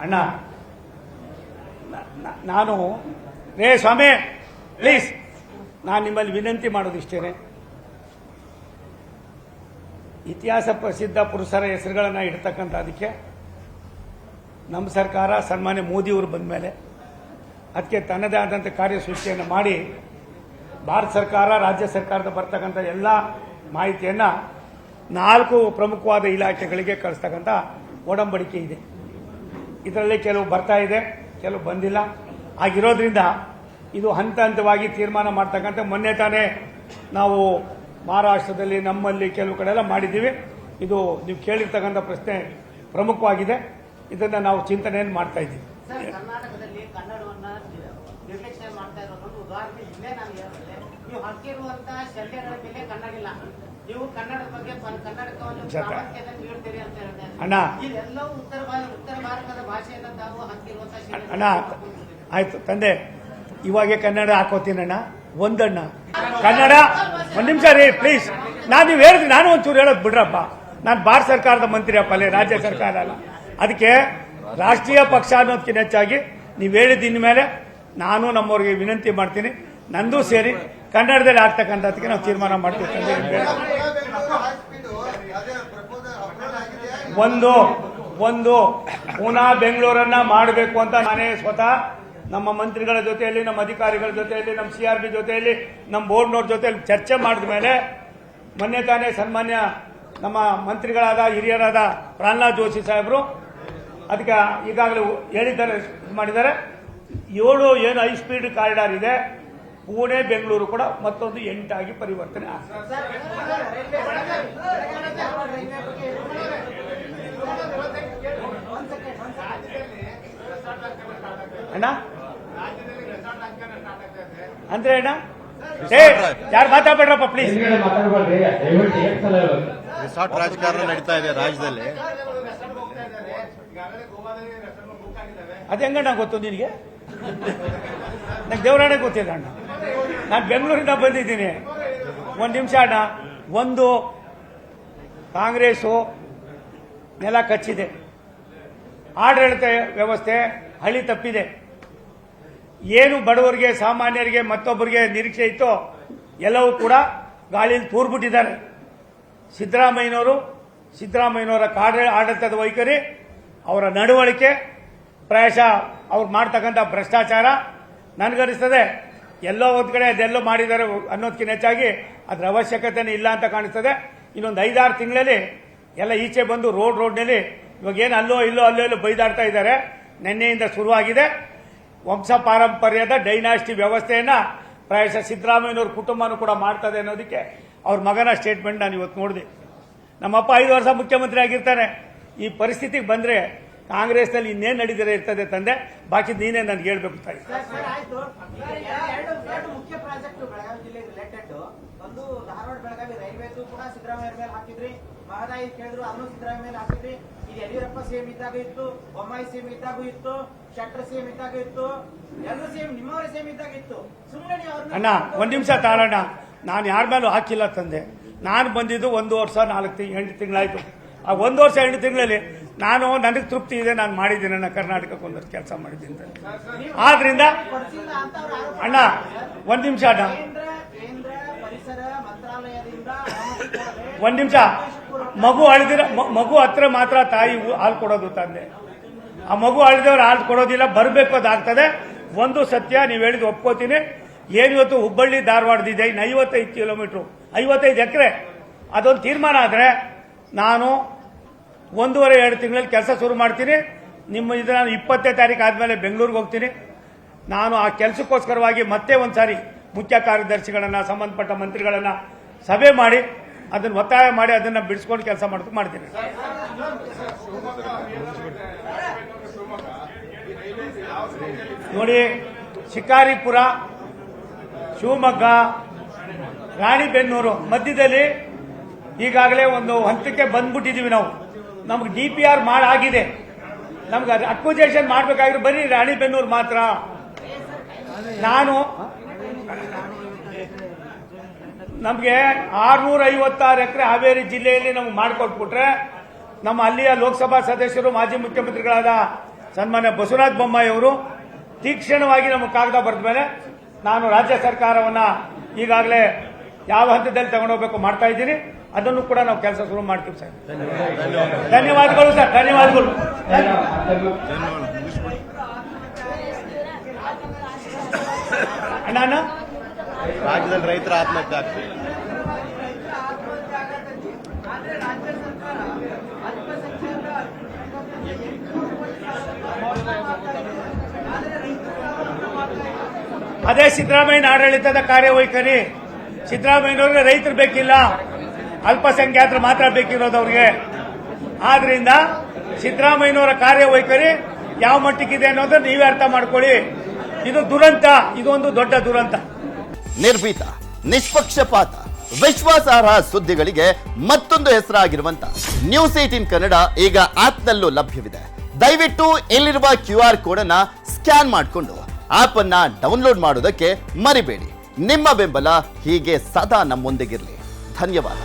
ಅಣ್ಣ ನಾನು ರೇ ಸ್ವಾಮಿ ಪ್ಲೀಸ್ ನಾನು ನಿಮ್ಮಲ್ಲಿ ವಿನಂತಿ ಮಾಡೋದಿಷ್ಟೇನೆ. ಇತಿಹಾಸ ಪ್ರಸಿದ್ಧ ಪುರುಷರ ಹೆಸರುಗಳನ್ನು ಇಡ್ತಕ್ಕಂಥ ಅದಕ್ಕೆ ನಮ್ಮ ಸರ್ಕಾರ ಸನ್ಮಾನ್ಯ ಮೋದಿಯವರು ಬಂದ ಮೇಲೆ ಅದಕ್ಕೆ ತನ್ನದೇ ಆದಂಥ ಕಾರ್ಯಸೂಚಿಯನ್ನು ಮಾಡಿ ಭಾರತ ಸರ್ಕಾರ ರಾಜ್ಯ ಸರ್ಕಾರದ ಬರ್ತಕ್ಕಂಥ ಎಲ್ಲ ಮಾಹಿತಿಯನ್ನು 4 ಪ್ರಮುಖವಾದ ಇಲಾಖೆಗಳಿಗೆ ಕಳಿಸ್ತಕ್ಕಂಥ ಒಡಂಬಡಿಕೆ ಇದೆ. ಇದರಲ್ಲಿ ಕೆಲವು ಬರ್ತಾ ಇದೆ, ಕೆಲವು ಬಂದಿಲ್ಲ. ಆಗಿರೋದ್ರಿಂದ ಇದು ಹಂತ ಹಂತವಾಗಿ ತೀರ್ಮಾನ ಮಾಡ್ತಕ್ಕಂಥ ಮೊನ್ನೆ ತಾನೇ ನಾವು ಮಹಾರಾಷ್ಟ್ರದಲ್ಲಿ ನಮ್ಮಲ್ಲಿ ಕೆಲವು ಕಡೆ ಎಲ್ಲ ಮಾಡಿದ್ದೀವಿ. ಇದು ನೀವು ಕೇಳಿರ್ತಕ್ಕಂಥ ಪ್ರಶ್ನೆ ಪ್ರಮುಖವಾಗಿದೆ. ಇದನ್ನು ನಾವು ಚಿಂತನೆಯನ್ನು ಮಾಡ್ತಾ ಇದ್ದೀವಿ. ಕರ್ನಾಟಕದಲ್ಲಿ ಕನ್ನಡವನ್ನ ನಿರ್ಲಕ್ಷ್ಯ ಮಾಡ್ತಾ ಇರೋದು ಉದಾಹರಣೆ ಇಲ್ಲೇ ನಾನು ಹೇಳಿದೆ. ನೀವು ಹಾಕಿರುವಂತಹ ಶಲ್ಯಗಳ ಮೇಲೆ ಕನ್ನಡ ಇಲ್ಲ. ನೀವು ಕನ್ನಡದ ಬಗ್ಗೆ ಕನ್ನಡಕವನ್ನು ಪ್ರಾಮುಖ್ಯತೆ ನೀಡ್ತೀರಿ ಅಂತ ಹೇಳ್ತಾರೆ. ಅಣ್ಣ ಇದೆಲ್ಲವೂ ಉತ್ತರ ಭಾರತದ ಭಾಷೆಯನ್ನು ತಾವು ಹಾಕಿರುವಂತಹ ಅಣ್ಣ ಆಯ್ತು ತಂದೆ, ಇವಾಗೆ ಕನ್ನಡ ಹಾಕೋತೀನಣ್ಣ. ಒಂದಣ್ಣ ಕನ್ನಡ ಒಂದು ನಿಮಿಷ ರೀ ಪ್ಲೀಸ್. ನೀವು ಹೇಳಿದ್ರಿ, ನಾನು ಒಂಚೂರು ಹೇಳೋದು ಬಿಡ್ರಪ್ಪ. ನಾನು ಭಾರತ ಸರ್ಕಾರದ ಮಂತ್ರಿ ಅಪ್ಪ, ಅಲ್ಲಿ ರಾಜ್ಯ ಸರ್ಕಾರ ಅಲ್ಲ. ಅದಕ್ಕೆ ರಾಷ್ಟ್ರೀಯ ಪಕ್ಷ ಅನ್ನೋದಕ್ಕಿಂತ ಹೆಚ್ಚಾಗಿ ನೀವು ಹೇಳಿದ ಮೇಲೆ ನಾನು ನಮ್ಮವ್ರಿಗೆ ವಿನಂತಿ ಮಾಡ್ತೀನಿ, ನಂದು ಸೇರಿ ಕನ್ನಡದಲ್ಲಿ ಆಗ್ತಕ್ಕಂಥದಕ್ಕೆ ನಾವು ತೀರ್ಮಾನ ಮಾಡ್ತೀವಿ. ಒಂದು ಪುನಃ ಬೆಂಗಳೂರನ್ನ ಮಾಡಬೇಕು ಅಂತ ನಾನೇ ಸ್ವತಃ ನಮ್ಮ ಮಂತ್ರಿಗಳ ಜೊತೆಯಲ್ಲಿ, ನಮ್ಮ ಅಧಿಕಾರಿಗಳ ಜೊತೆಯಲ್ಲಿ, ನಮ್ಮ CRB ಜೊತೆಯಲ್ಲಿ, ನಮ್ಮ ಬೋರ್ಡ್ನವ್ರ ಜೊತೆಯಲ್ಲಿ ಚರ್ಚೆ ಮಾಡಿದ ಮೇಲೆ ಮೊನ್ನೆ ತಾನೇ ಸನ್ಮಾನ್ಯ ನಮ್ಮ ಮಂತ್ರಿಗಳಾದ ಹಿರಿಯರಾದ ಪ್ರಹ್ಲಾದ್ ಜೋಶಿ ಸಾಹೇಬರು ಅದಕ್ಕೆ ಈಗಾಗಲೇ ಹೇಳಿದ್ದಾರೆ, ಮಾಡಿದ್ದಾರೆ. 7 ಏನು ಹೈ ಸ್ಪೀಡ್ ಕಾರಿಡಾರ್ ಇದೆ, ಪುಣೆ ಬೆಂಗಳೂರು ಕೂಡ ಮತ್ತೊಂದು 8 ಆಗಿ ಪರಿವರ್ತನೆ ಆಗ್ತದೆ. ಅಣ್ಣ ಅಂದ್ರೆ ಅಣ್ಣ ಯಾರು ಮಾತಾಡ್ಬೇಡ್ರಪ್ಪ ಪ್ಲೀಸ್. ರಿಸಾರ್ಟ್ ರಾಜಕಾರಣ ನಡೀತಾ ಇದೆ ರಾಜ್ಯದಲ್ಲಿ. ಅದು ಹೆಂಗಣ್ಣ ಗೊತ್ತು ನಿನಗೆ? ನಂಗೆ ದೇವರಾಣೆ ಗೊತ್ತಿಲ್ಲ ಅಣ್ಣ. ನಾನು ಬೆಂಗಳೂರಿಂದ ಬಂದಿದ್ದೀನಿ. ಒಂದು ನಿಮಿಷ ಅಣ್ಣ. ಒಂದು ಕಾಂಗ್ರೆಸ್ಸು ನೆಲ ಕಚ್ಚಿದೆ, ಆಡಳಿತ ವ್ಯವಸ್ಥೆ ಹಳಿ ತಪ್ಪಿದೆ. ಏನು ಬಡವರಿಗೆ, ಸಾಮಾನ್ಯರಿಗೆ, ಮತ್ತೊಬ್ಬರಿಗೆ ನಿರೀಕ್ಷೆ ಇತ್ತು ಎಲ್ಲವೂ ಕೂಡ ಗಾಳಿಯಲ್ಲಿ ತೂರ್ಬಿಟ್ಟಿದ್ದಾರೆ. ಸಿದ್ದರಾಮಯ್ಯನವರ ಆಡಳಿತದ ವೈಖರಿ, ಅವರ ನಡವಳಿಕೆ, ಪ್ರಾಯಶಃ ಅವ್ರು ಮಾಡ್ತಕ್ಕಂಥ ಭ್ರಷ್ಟಾಚಾರ ನನಗನ್ನಿಸ್ತದೆ ಎಲ್ಲೋ ಒಂದು ಕಡೆ ಅದೆಲ್ಲೋ ಮಾಡಿದ್ದಾರೆ ಅನ್ನೋದಕ್ಕಿಂತ ಹೆಚ್ಚಾಗಿ ಅದರ ಅವಶ್ಯಕತೆನೇ ಇಲ್ಲ ಅಂತ ಕಾಣಿಸ್ತದೆ. ಇನ್ನೊಂದು 5-6 ತಿಂಗಳಲ್ಲಿ ಎಲ್ಲ ಈಚೆ ಬಂದು ರೋಡ್ನಲ್ಲಿ ಇವಾಗ ಏನು ಅಲ್ಲೋ ಇಲ್ಲೋ ಬೈದಾಡ್ತಾ ಇದ್ದಾರೆ. ನಿನ್ನೆಯಿಂದ ಶುರುವಾಗಿದೆ ವಂಶ ಪಾರಂಪರ್ಯದ ಡೈನಾಸ್ಟಿ ವ್ಯವಸ್ಥೆಯನ್ನ ಪ್ರಾಯಶಃ ಸಿದ್ದರಾಮಯ್ಯನವ್ರ ಕುಟುಂಬನೂ ಕೂಡ ಮಾಡ್ತದೆ ಅನ್ನೋದಕ್ಕೆ ಅವ್ರ ಮಗನ ಸ್ಟೇಟ್ಮೆಂಟ್ ನಾನು ಇವತ್ತು ನೋಡಿದೆ. ನಮ್ಮಪ್ಪ 5 ವರ್ಷ ಮುಖ್ಯಮಂತ್ರಿ ಆಗಿರ್ತಾನೆ. ಈ ಪರಿಸ್ಥಿತಿಗೆ ಬಂದ್ರೆ ಕಾಂಗ್ರೆಸ್ನಲ್ಲಿ ಇನ್ನೇನು ನಡೀತಾರೆ ಇರ್ತದೆ ತಂದೆ, ಬಾಕಿ ನೀನೇ ನನಗೆ ಹೇಳ್ಬೇಕು ತಾಯಿ. ಮುಖ್ಯ ಪ್ರಾಜೆಕ್ಟ್ ಬೆಳಗಾವಿ ಜಿಲ್ಲೆಗೆ ರಿಲೇಟೆಡ್ ಒಂದು ಧಾರವಾಡ ಬೆಳಗಾವಿ ರೈಲ್ವೇದು ಕೂಡ ಸಿದ್ದರಾಮಯ್ಯ ಮೇಲೆ ಹಾಕಿದ್ರಿ, ಮಹದಾಯಿ ಕೇಳಿದ್ರು ಅದನ್ನು ಸಿದ್ದರಾಮಯ್ಯ ಮೇಲೆ ಹಾಕಿದ್ರಿ. ಇದು ಯಡಿಯೂರಪ್ಪ ಸಿಎಂ ಇದ್ದಾಗ ಇತ್ತು, ಬೊಮ್ಮಾಯಿ ಸಿಎಂ ಇದ್ದಾಗೂ ಇತ್ತು, ಶೆಟ್ಟರ್ ಸಿಎಂ ಇದ್ದಾಗ ಇತ್ತು, ಎಲ್ಲರೂ ಸಿಎಂ ನಿಮ್ಮವರ ಸಿಎಂ ಇದ್ದಾಗ ಇತ್ತು. ಸುಮ್ಮನೆ ಅಣ್ಣ ಒಂದು ನಿಮಿಷ ತಾಳಣ್ಣ. ನಾನು ಯಾರ ಮೇಲೂ ಹಾಕಿಲ್ಲ ತಂದೆ. ನಾನು ಬಂದಿದ್ದು 1 ವರ್ಷ 8 ತಿಂಗಳಾಯ್ತು. ಆ 1 ವರ್ಷ 8 ತಿಂಗಳಲ್ಲಿ ನನಗೆ ತೃಪ್ತಿ ಇದೆ, ನಾನು ಮಾಡಿದ್ದೀನಿ. ನನ್ನ ಕರ್ನಾಟಕಕ್ಕೆ ಒಂದಷ್ಟು ಕೆಲಸ ಮಾಡಿದ್ದೀನಿ. ಆದ್ರಿಂದ ಅಣ್ಣ ಒಂದು ನಿಮಿಷ ಅಣ್ಣ, ಒಂದು ನಿಮಿಷ. ಮಗು ಹತ್ರ ಮಾತ್ರ ತಾಯಿ ಹಾಲು ಕೊಡೋದು ತಂದೆ. ಆ ಮಗು ಅಳಿದವ್ರು ಹಾಲು ಕೊಡೋದಿಲ್ಲ, ಬರಬೇಕು ಅದಾಗ್ತದೆ. ಒಂದು ಸತ್ಯ, ನೀವು ಹೇಳಿದ್ ಒಪ್ಕೋತೀನಿ. ಏನಿವತ್ತು ಹುಬ್ಬಳ್ಳಿ ಧಾರವಾಡದಿದೆ 55 ಕಿಲೋಮೀಟರ್ 55 ಎಕರೆ, ಅದೊಂದು ತೀರ್ಮಾನ ಆದರೆ ನಾನು 1.5-2 ತಿಂಗಳಲ್ಲಿ ಕೆಲಸ ಶುರು ಮಾಡ್ತೀನಿ. ನಾನು 20ನೇ ತಾರೀಕು ಆದಮೇಲೆ ಬೆಂಗಳೂರಿಗೆ ಹೋಗ್ತೀನಿ. ನಾನು ಆ ಕೆಲಸಕ್ಕೋಸ್ಕರವಾಗಿ ಮತ್ತೆ ಒಂದ್ಸಾರಿ ಮುಖ್ಯ ಕಾರ್ಯದರ್ಶಿಗಳನ್ನ, ಸಂಬಂಧಪಟ್ಟ ಮಂತ್ರಿಗಳನ್ನ ಸಭೆ ಮಾಡಿ ಅದನ್ನು ಒತ್ತಾಯ ಮಾಡಿ ಅದನ್ನ ಬಿಡಿಸ್ಕೊಂಡು ಕೆಲಸ ಮಾಡ್ತೀನಿ. ನೋಡಿ, ಶಿಕಾರಿಪುರ, ಶಿವಮೊಗ್ಗ, ರಾಣಿಬೆನ್ನೂರು ಮಧ್ಯದಲ್ಲಿ ಈಗಾಗಲೇ ಒಂದು ಹಂತಕ್ಕೆ ಬಂದ್ಬಿಟ್ಟಿದೀವಿ ನಾವು. ನಮ್ಗೆ DPR ಆಗಿದೆ. ನಮ್ಗೆ ಅಕ್ವಿಜೇಷನ್ ಮಾಡಬೇಕಾಗಿರೋ ಬರೀ ರಾಣಿಬೆನ್ನೂರು ಮಾತ್ರ. ನಮಗೆ 656 ಎಕರೆ ಹಾವೇರಿ ಜಿಲ್ಲೆಯಲ್ಲಿ ನಮ್ಗೆ ಮಾಡಿಕೊಟ್ಬಿಟ್ರೆ ನಮ್ಮ ಅಲ್ಲಿಯ ಲೋಕಸಭಾ ಸದಸ್ಯರು, ಮಾಜಿ ಮುಖ್ಯಮಂತ್ರಿಗಳಾದ ಸನ್ಮಾನ್ಯ ಬಸವರಾಜ ಬೊಮ್ಮಾಯಿ ಅವರು ತೀಕ್ಷ್ಣವಾಗಿ ನಮಗೆ ಕಾಗದ ಬರೆದ ಮೇಲೆ ನಾನು ರಾಜ್ಯ ಸರ್ಕಾರವನ್ನ ಈಗಾಗಲೇ ಯಾವ ಹಂತದಲ್ಲಿ ತಗೊಂಡೋಗ್ಬೇಕು ಮಾಡ್ತಾ ಇದ್ದೀನಿ. ಅದನ್ನು ಕೂಡ ನಾವು ಕೆಲಸ ಶುರು ಮಾಡ್ತೀವಿ ಸರ್. ಧನ್ಯವಾದಗಳು ಸರ್, ಧನ್ಯವಾದಗಳು. ಅಣ್ಣ ರಾಜ್ಯದಲ್ಲಿ ರೈತರ ಆತ್ಮಹತ್ಯೆ ಆಗ್ತದೆ. ಅದೇ ಸಿದ್ದರಾಮಯ್ಯ ಆಡಳಿತದ ಕಾರ್ಯವೈಖರಿ. ಸಿದ್ದರಾಮಯ್ಯನವ್ರಿಗೆ ರೈತರು ಬೇಕಿಲ್ಲ, ಅಲ್ಪಸಂಖ್ಯಾತರು ಮಾತ್ರ ಬೇಕಿರೋದು ಅವ್ರಿಗೆ. ಆದ್ರಿಂದ ಸಿದ್ದರಾಮಯ್ಯನವರ ಕಾರ್ಯವೈಖರಿ ಯಾವ ಮಟ್ಟಕ್ಕಿದೆ ಅನ್ನೋದನ್ನ ನೀವೇ ಅರ್ಥ ಮಾಡ್ಕೊಳ್ಳಿ. ಇದು ದುರಂತ, ಇದೊಂದು ದೊಡ್ಡ ದುರಂತ. ನಿರ್ಭೀತ, ನಿಷ್ಪಕ್ಷಪಾತ, ವಿಶ್ವಾಸಾರ್ಹ ಸುದ್ದಿಗಳಿಗೆ ಮತ್ತೊಂದು ಹೆಸರಾಗಿರುವಂತ ನ್ಯೂಸ್ 18 ಕನ್ನಡ ಈಗ ಆಪ್ನಲ್ಲೂ ಲಭ್ಯವಿದೆ. ದಯವಿಟ್ಟು ಇಲ್ಲಿರುವ QR ಕೋಡ್ ಅನ್ನ ಸ್ಕ್ಯಾನ್ ಮಾಡಿಕೊಂಡು ಆಪ್ ಅನ್ನ ಡೌನ್ಲೋಡ್ ಮಾಡೋದಕ್ಕೆ ಮರಿಬೇಡಿ. ನಿಮ್ಮ ಬೆಂಬಲ ಹೀಗೆ ಸದಾ ನಮ್ಮೊಂದಿಗಿರಲಿ. ಧನ್ಯವಾದ.